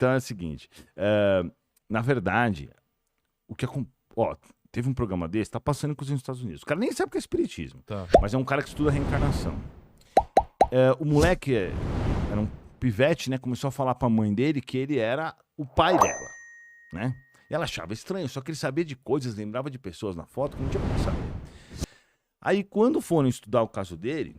Então é o seguinte, na verdade, o que ó, teve um programa desse, tá passando com os Estados Unidos. O cara nem sabe o que é espiritismo, Tá. mas é um cara que estuda reencarnação. O moleque era um pivete, né? Começou a falar pra mãe dele que ele era o pai dela, né? E ela achava estranho, só que ele sabia de coisas, lembrava de pessoas na foto que não tinha como saber. Aí, quando foram estudar o caso dele,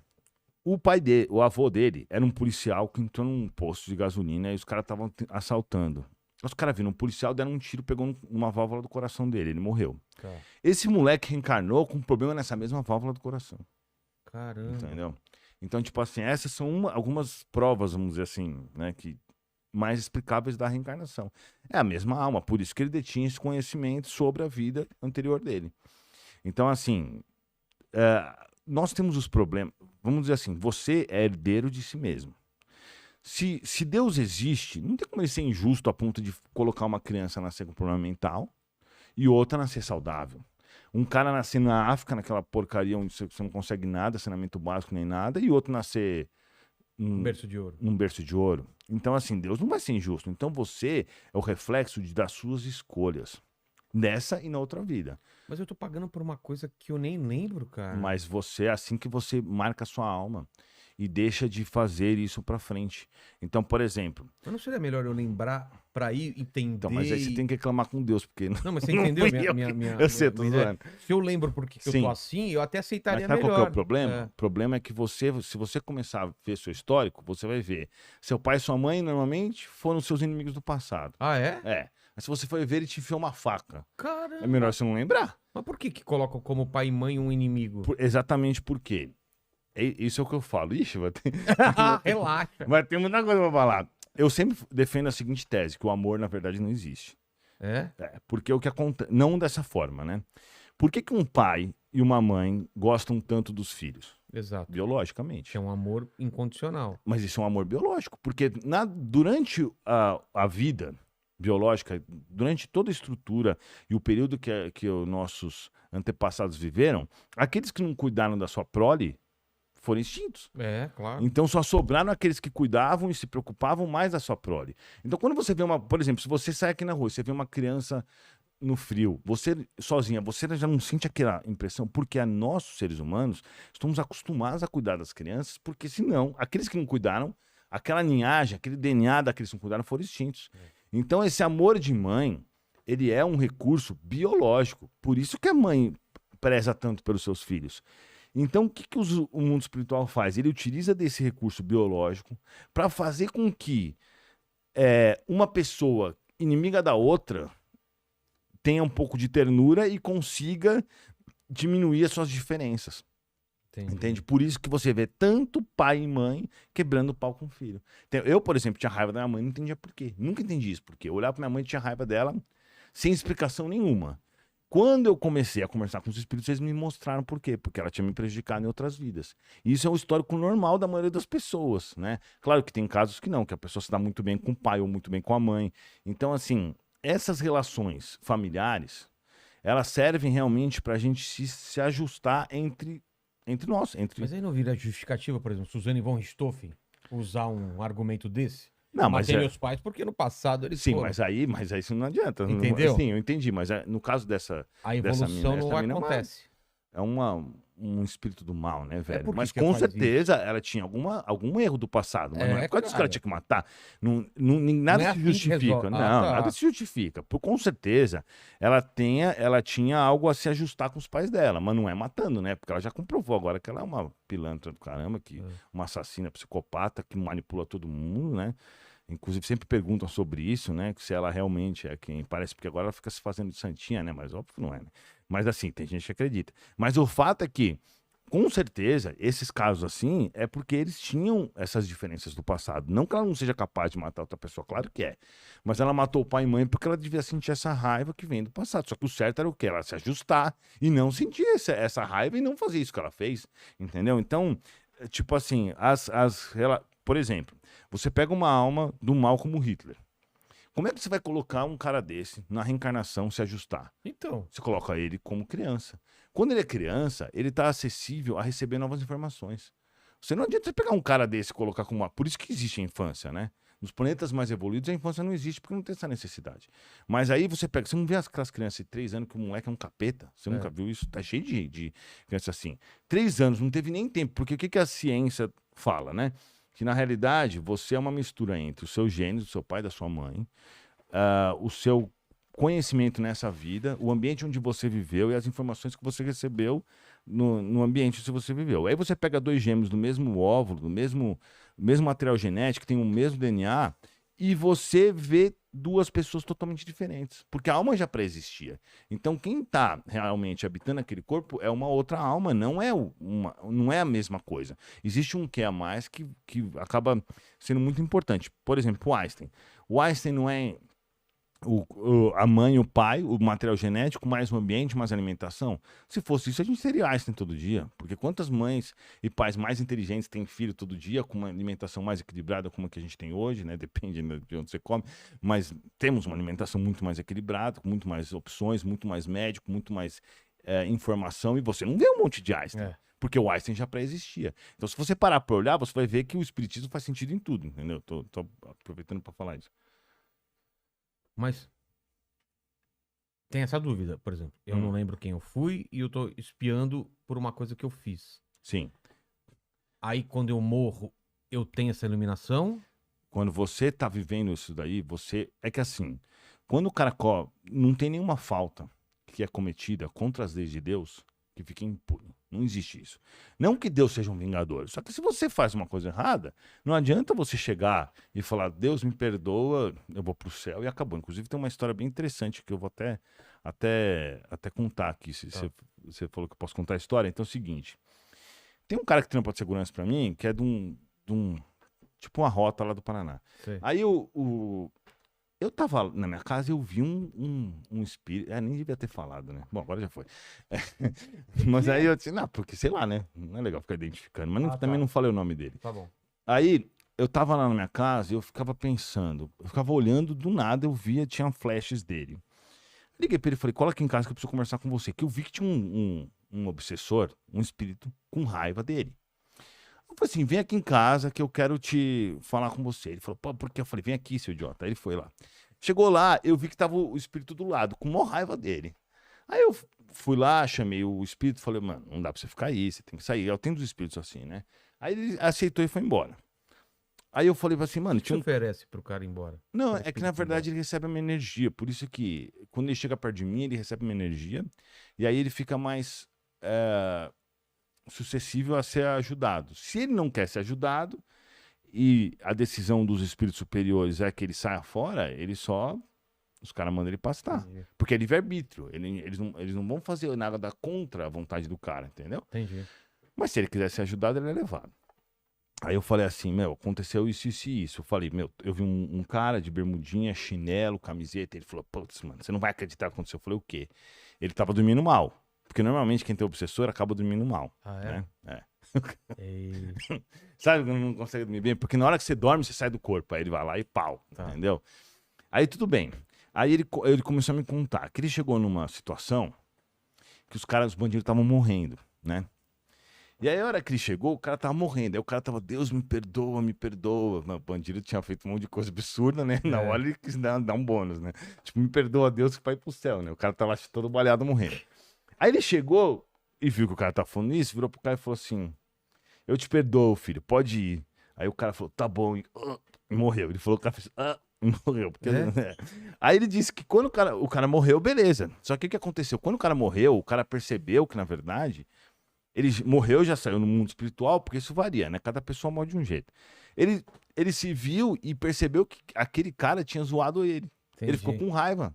o pai dele, o avô dele, era um policial que entrou num posto de gasolina e os caras estavam assaltando. Os caras viram um policial, deram um tiro, pegou uma válvula do coração dele, ele morreu. Tá. Esse moleque reencarnou com um problema nessa mesma válvula do coração. Caramba. Entendeu? Então, tipo assim, essas são algumas provas, vamos dizer assim, né, que mais explicáveis da reencarnação. É a mesma alma, por isso que ele detinha esse conhecimento sobre a vida anterior dele. Então, assim, nós temos os problemas. Vamos dizer assim, você é herdeiro de si mesmo. Se Deus existe, não tem como ele ser injusto a ponto de colocar uma criança nascer com problema mental e outra nascer saudável. Um cara nascer na África, naquela porcaria onde você não consegue nada, saneamento básico nem nada, e outro nascer Um berço de ouro. num berço de ouro. Então, assim, Deus não vai ser injusto. Então, você é o reflexo das suas escolhas. Nessa e na outra vida. Mas eu tô pagando por uma coisa que eu nem lembro, cara. Mas você, assim que você marca a sua alma e deixa de fazer isso pra frente. Então, por exemplo... Mas não seria melhor eu lembrar pra ir entender... Então, mas aí você tem que reclamar com Deus, porque... Não, mas você entendeu Eu sei, tô ideia? zoando. Se eu lembro porque que eu Sim. tô assim, eu até Mas aceitaria sabe melhor. qual que é o problema? É. O problema é que se você começar a ver seu histórico, você vai ver. Seu pai e sua mãe, normalmente, foram seus inimigos do passado. Ah, é? É. Mas se você for ver, ele te enfiou uma faca. Caramba. É melhor você não lembrar. Mas por que colocam como pai e mãe um inimigo? Exatamente por quê? Isso é o que eu falo. Ixi, Relaxa. vai ter muita coisa pra falar. Eu sempre defendo a seguinte tese, que o amor, na verdade, não existe. É? Porque o que acontece... Não dessa forma, né? Por que um pai e uma mãe gostam tanto dos filhos? Exato. Biologicamente. Que é um amor incondicional. Mas isso é um amor biológico, porque durante a vida biológica, durante toda a estrutura e o período que os nossos antepassados viveram, aqueles que não cuidaram da sua prole foram extintos. É, claro. Então só sobraram aqueles que cuidavam e se preocupavam mais da sua prole. Então quando você vê por exemplo, se você sai aqui na rua e você vê uma criança no frio, você sozinha, você já não sente aquela impressão, porque nós, seres humanos, estamos acostumados a cuidar das crianças, porque senão, aqueles que não cuidaram, aquela linhagem, aquele DNA daqueles que não cuidaram foram extintos. Então esse amor de mãe, ele é um recurso biológico, por isso que a mãe preza tanto pelos seus filhos. Então, o que o mundo espiritual faz? Ele utiliza desse recurso biológico para fazer com que uma pessoa inimiga da outra tenha um pouco de ternura e consiga diminuir as suas diferenças. Entendi. Entende? Por isso que você vê tanto pai e mãe quebrando o pau com o filho. Então, eu, por exemplo, tinha raiva da minha mãe, não entendia por quê. Nunca entendi isso por quê. Eu olhava pra minha mãe e tinha raiva dela sem explicação nenhuma. Quando eu comecei a conversar com os espíritos, eles me mostraram por quê. Porque ela tinha me prejudicado em outras vidas. E isso é um histórico normal da maioria das pessoas, né? Claro que tem casos que não, que a pessoa se dá muito bem com o pai ou muito bem com a mãe. Então, assim, essas relações familiares, elas servem realmente pra gente se ajustar entre nós. Mas aí não vira justificativa, por exemplo, Suzane von Richthofen usar um argumento desse? Não, mas Matei meus pais porque no passado eles sim, foram. mas aí isso não adianta. Entendeu? Sim, eu entendi, mas no caso dessa A dessa evolução mina, não essa mina acontece. é um espírito do mal, né, velho? por que Mas que com faz certeza ela tinha algum erro do passado. Mas não é por causa disso que ela cara. tinha que matar. Nada Não é se assim que justifica. resolve. Não, Ah, tá. nada se justifica. Com certeza ela tinha algo a se ajustar com os pais dela, mas não é matando, né? Porque ela já comprovou agora que ela é uma pilantra do caramba, uma assassina, psicopata, que manipula todo mundo, né? Inclusive, sempre perguntam sobre isso, né? Se ela realmente é quem parece, porque agora ela fica se fazendo de santinha, né? Mas óbvio que não é, né? Mas assim, tem gente que acredita. Mas o fato é que, com certeza, esses casos assim, é porque eles tinham essas diferenças do passado. Não que ela não seja capaz de matar outra pessoa, claro que é. Mas ela matou o pai e mãe porque ela devia sentir essa raiva que vem do passado. Só que o certo era o quê? Ela se ajustar e não sentir essa raiva e não fazer isso que ela fez, entendeu? Então, tipo assim, por exemplo, você pega uma alma do mal como Hitler. Como é que você vai colocar um cara desse na reencarnação se ajustar? Então. Você coloca ele como criança. Quando ele é criança, ele está acessível a receber novas informações. Você não adianta você pegar um cara desse e colocar como uma... Por isso que existe a infância, né? Nos planetas mais evoluídos, a infância não existe porque não tem essa necessidade. Mas aí você pega, você não vê aquelas crianças de 3 anos que o moleque é um capeta? Você nunca viu isso? Tá cheio de criança assim. 3 anos, não teve nem tempo, porque o que a ciência fala, né? Que na realidade você é uma mistura entre os seus genes, do seu pai e da sua mãe, o seu conhecimento nessa vida, o ambiente onde você viveu e as informações que você recebeu no ambiente onde você viveu. Aí você pega 2 gêmeos do mesmo óvulo, do mesmo material genético, que tem o mesmo DNA, e você vê 2 pessoas totalmente diferentes, porque a alma já pré-existia. Então quem está realmente habitando aquele corpo é uma outra alma, não é a mesma coisa. Existe um que a mais que acaba sendo muito importante. Por exemplo, o Einstein. O Einstein não é a mãe e o pai, o material genético, mais o ambiente, mais a alimentação. Se fosse isso, a gente seria Einstein todo dia. Porque quantas mães e pais mais inteligentes têm filho todo dia, com uma alimentação mais equilibrada como a que a gente tem hoje, né? Depende de onde você come. Mas temos uma alimentação muito mais equilibrada, com muito mais opções, muito mais médico, muito mais informação. E você não vê um monte de Einstein. Porque o Einstein já pré-existia. Então, se você parar para olhar, você vai ver que o espiritismo faz sentido em tudo, entendeu? Tô aproveitando para falar isso. Mas tem essa dúvida, por exemplo. Eu não lembro quem eu fui e eu tô espiando por uma coisa que eu fiz. Sim. Aí, quando eu morro, eu tenho essa iluminação? Quando você tá vivendo isso daí, é que assim, quando o cara não tem nenhuma falta que é cometida contra as leis de Deus, que fica impune. Não existe isso. Não que Deus seja um vingador. Só que se você faz uma coisa errada, não adianta você chegar e falar, Deus me perdoa, eu vou pro céu e acabou. Inclusive tem uma história bem interessante que eu vou até contar aqui. Se você falou que eu posso contar a história, então é o seguinte. Tem um cara que trampa de segurança pra mim, que é de um tipo uma rota lá do Paraná. Sei. Aí eu tava na minha casa e eu vi um espírito. Nem devia ter falado, né? Bom, agora já foi. Mas aí eu disse, não, porque sei lá, né? Não é legal ficar identificando. Mas também não falei o nome dele. Tá bom. Aí eu tava lá na minha casa e eu ficava pensando, eu ficava olhando, do nada eu via, tinha flashes dele. Liguei pra ele e falei, cola aqui em casa que eu preciso conversar com você. Que eu vi que tinha um obsessor, um espírito, com raiva dele. Eu falei assim, vem aqui em casa que eu quero te falar com você. Ele falou, pô, por quê? Eu falei, vem aqui, seu idiota. Aí ele foi lá. Chegou lá, eu vi que tava o espírito do lado, com maior raiva dele. Aí eu fui lá, chamei o espírito e falei, mano, não dá pra você ficar aí, você tem que sair. Eu tenho dos espíritos assim, né? Aí ele aceitou e foi embora. Aí eu falei assim, mano... O que você oferece pro cara ir embora? Não, é que na verdade ele recebe a minha energia. Por isso que quando ele chega perto de mim, ele recebe a minha energia. E aí ele fica mais... suscetível a ser ajudado. Se ele não quer ser ajudado e a decisão dos espíritos superiores é que ele saia fora, os caras mandam ele pastar. Entendi. Porque é livre-arbítrio. Eles não vão fazer nada contra a vontade do cara, entendeu? Entendi. Mas se ele quiser ser ajudado, ele é levado. Aí eu falei assim, aconteceu isso, isso e isso. Eu falei, eu vi um cara de bermudinha, chinelo, camiseta. Ele falou, putz, mano, você não vai acreditar o que aconteceu. Eu falei, o quê? Ele tava dormindo mal. Porque normalmente quem tem obsessor acaba dormindo mal. Ah, é? Né? Ei. Sabe quando não consegue dormir bem? Porque na hora que você dorme, você sai do corpo. Aí ele vai lá e pau, entendeu? Aí tudo bem. Aí ele começou a me contar que ele chegou numa situação que os bandidos estavam morrendo, né? E aí a hora que ele chegou, o cara tava morrendo. Aí o cara tava, Deus me perdoa, me perdoa. Mas o bandido tinha feito um monte de coisa absurda, né? Na hora ele quis dar um bônus, né? Tipo, me perdoa Deus que vai pro céu, né? O cara tava todo baleado morrendo. Aí ele chegou e viu que o cara tá falando isso, virou pro cara e falou assim, eu te perdoo, filho, pode ir. Aí o cara falou, tá bom, e morreu. Ele falou que o cara fez, e morreu. Porque, Aí ele disse que quando o cara morreu, beleza. Só que o que aconteceu? Quando o cara morreu, o cara percebeu que, na verdade, ele morreu, já saiu no mundo espiritual, porque isso varia, né? Cada pessoa morre de um jeito. Ele se viu e percebeu que aquele cara tinha zoado ele. Entendi. Ele ficou com raiva.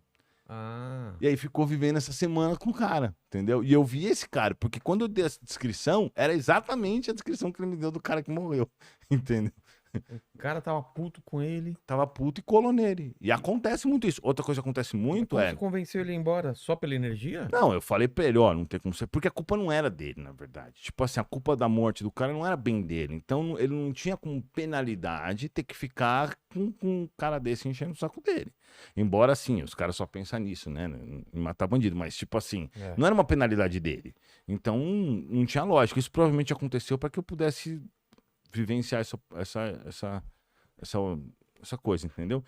Ah. E aí ficou vivendo essa semana com o cara, entendeu? E eu vi esse cara, porque quando eu dei essa descrição, era exatamente a descrição que ele me deu do cara que morreu, entendeu? O cara tava puto com ele. Tava puto e colou nele. E acontece muito isso. Outra coisa que acontece muito Como você convenceu ele a ir embora? Só pela energia? Não, eu falei pra ele, ó, não tem como ser... Porque a culpa não era dele, na verdade. Tipo assim, a culpa da morte do cara não era bem dele. Então ele não tinha como penalidade ter que ficar com um cara desse enchendo o saco dele. Embora, assim, os caras só pensam nisso, né? Em matar bandido. Mas, tipo assim, não era uma penalidade dele. Então, não tinha lógica. Isso provavelmente aconteceu para que eu pudesse vivenciar essa essa coisa, entendeu?